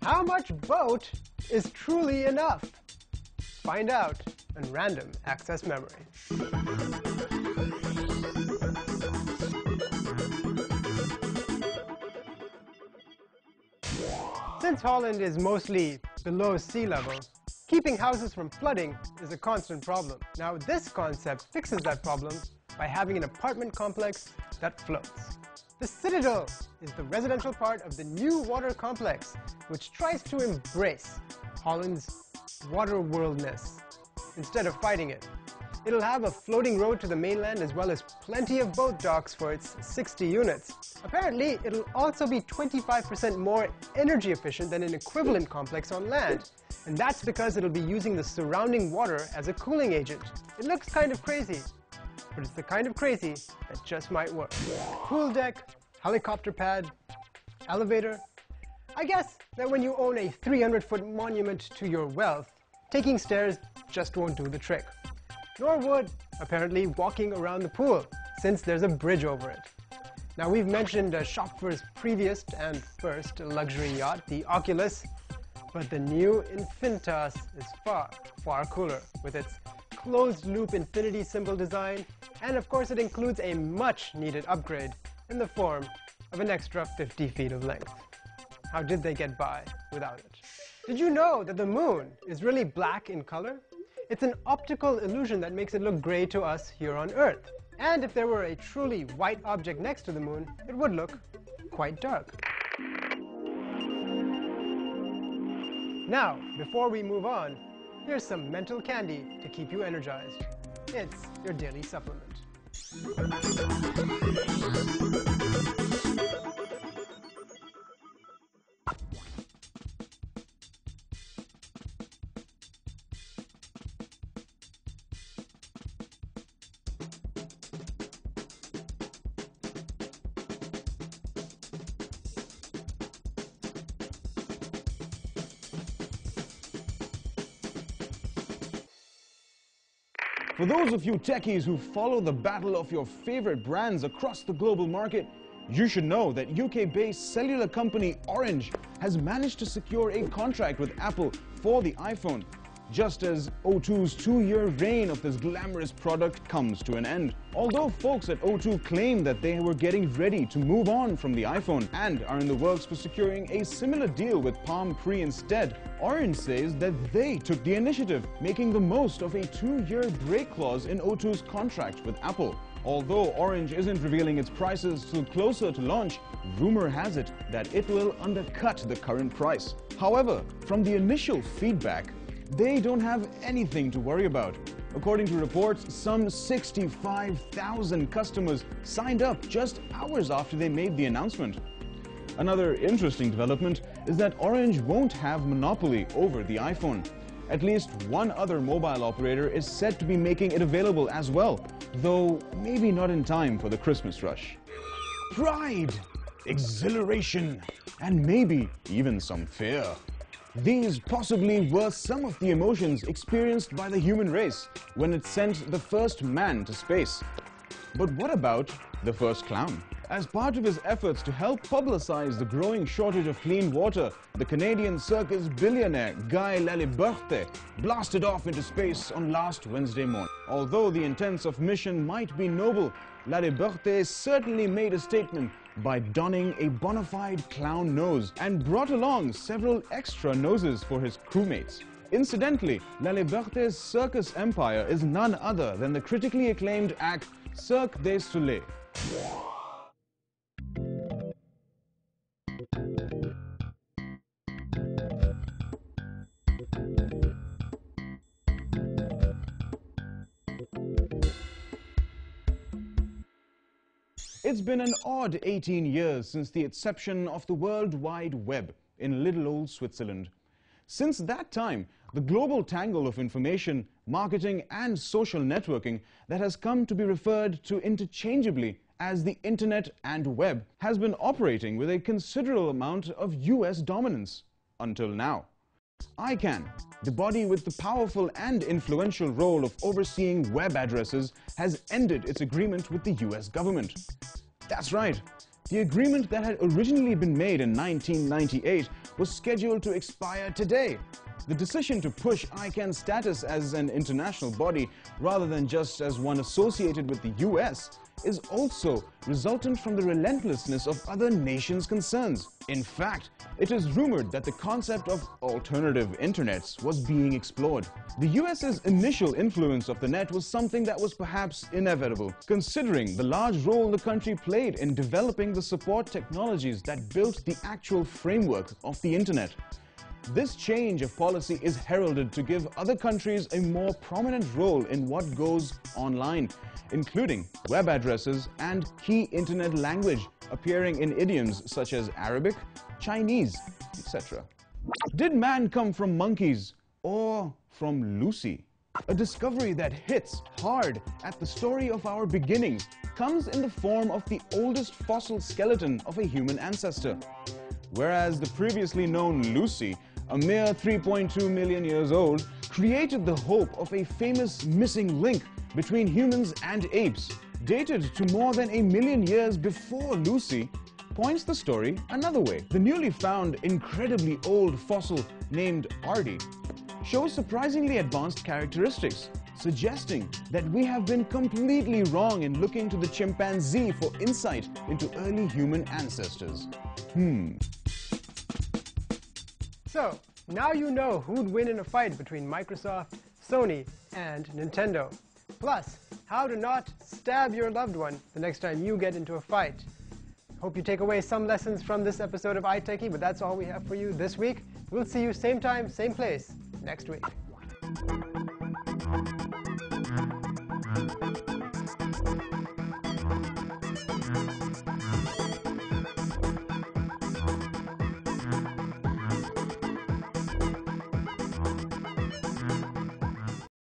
How much boat is truly enough? Find out on Random Access Memory. Since Holland is mostly below sea level, keeping houses from flooding is a constant problem. Now, this concept fixes that problem by having an apartment complex that floats. The Citadel is the residential part of the new water complex, which tries to embrace Holland's water worldness instead of fighting it. It'll have a floating road to the mainland as well as plenty of boat docks for its 60 units. Apparently, it'll also be 25% more energy efficient than an equivalent complex on land. And that's because it'll be using the surrounding water as a cooling agent. It looks kind of crazy, but it's the kind of crazy that just might work. Pool deck, helicopter pad, elevator. I guess that when you own a 300-foot monument to your wealth, taking stairs just won't do the trick. Nor would, apparently, walking around the pool, since there's a bridge over it. Now, we've mentioned Schopfer's previous and first luxury yacht, the Oculus, but the new Infinitas is far, far cooler, with its closed-loop infinity symbol design, and of course it includes a much-needed upgrade in the form of an extra 50 feet of length. How did they get by without it? Did you know that the moon is really black in color? It's an optical illusion that makes it look gray to us here on Earth. And if there were a truly white object next to the moon, it would look quite dark. Now, before we move on, here's some mental candy to keep you energized. It's your daily supplement. For those of you techies who follow the battle of your favorite brands across the global market, you should know that UK-based cellular company Orange has managed to secure a contract with Apple for the iPhone, just as O2's 2-year reign of this glamorous product comes to an end. Although folks at O2 claim that they were getting ready to move on from the iPhone and are in the works for securing a similar deal with Palm Pre instead, Orange says that they took the initiative, making the most of a 2-year break clause in O2's contract with Apple. Although Orange isn't revealing its prices till closer to launch, rumor has it that it will undercut the current price. However, from the initial feedback, they don't have anything to worry about. According to reports, some 65,000 customers signed up just hours after they made the announcement. Another interesting development is that Orange won't have monopoly over the iPhone. At least one other mobile operator is said to be making it available as well, though maybe not in time for the Christmas rush. Pride, exhilaration, and maybe even some fear. These possibly were some of the emotions experienced by the human race when it sent the first man to space. But what about the first clown? As part of his efforts to help publicize the growing shortage of clean water, the Canadian circus billionaire Guy Laliberté blasted off into space on last Wednesday morning. Although the intents of mission might be noble, Laliberté certainly made a statement by donning a bona fide clown nose and brought along several extra noses for his crewmates. Incidentally, Laliberté's circus empire is none other than the critically acclaimed act Cirque du Soleil. It's been an odd 18 years since the inception of the World Wide Web in little old Switzerland. Since that time, the global tangle of information, marketing, and social networking that has come to be referred to interchangeably as the Internet and Web has been operating with a considerable amount of US dominance until now. ICANN, the body with the powerful and influential role of overseeing web addresses, has ended its agreement with the US government. That's right, The agreement that had originally been made in 1998 was scheduled to expire today. The decision to push ICANN's status as an international body rather than just as one associated with the US is also resultant from the relentlessness of other nations' concerns. In fact, it is rumored that the concept of alternative internets was being explored. The US's initial influence of the net was something that was perhaps inevitable, considering the large role the country played in developing the support technologies that built the actual framework of the internet. This change of policy is heralded to give other countries a more prominent role in what goes online, including web addresses and key internet language appearing in idioms such as Arabic, Chinese, etc. Did man come from monkeys or from Lucy? A discovery that hits hard at the story of our beginnings comes in the form of the oldest fossil skeleton of a human ancestor. Whereas the previously known Lucy, a mere 3.2 million years old, created the hope of a famous missing link between humans and apes, dated to more than 1 million years before Lucy, points the story another way. The newly found incredibly old fossil named Ardi shows surprisingly advanced characteristics, suggesting that we have been completely wrong in looking to the chimpanzee for insight into early human ancestors. So, now you know who'd win in a fight between Microsoft, Sony, and Nintendo. Plus, how to not stab your loved one the next time you get into a fight. Hope you take away some lessons from this episode of i-Techie, but that's all we have for you this week. We'll see you same time, same place next week.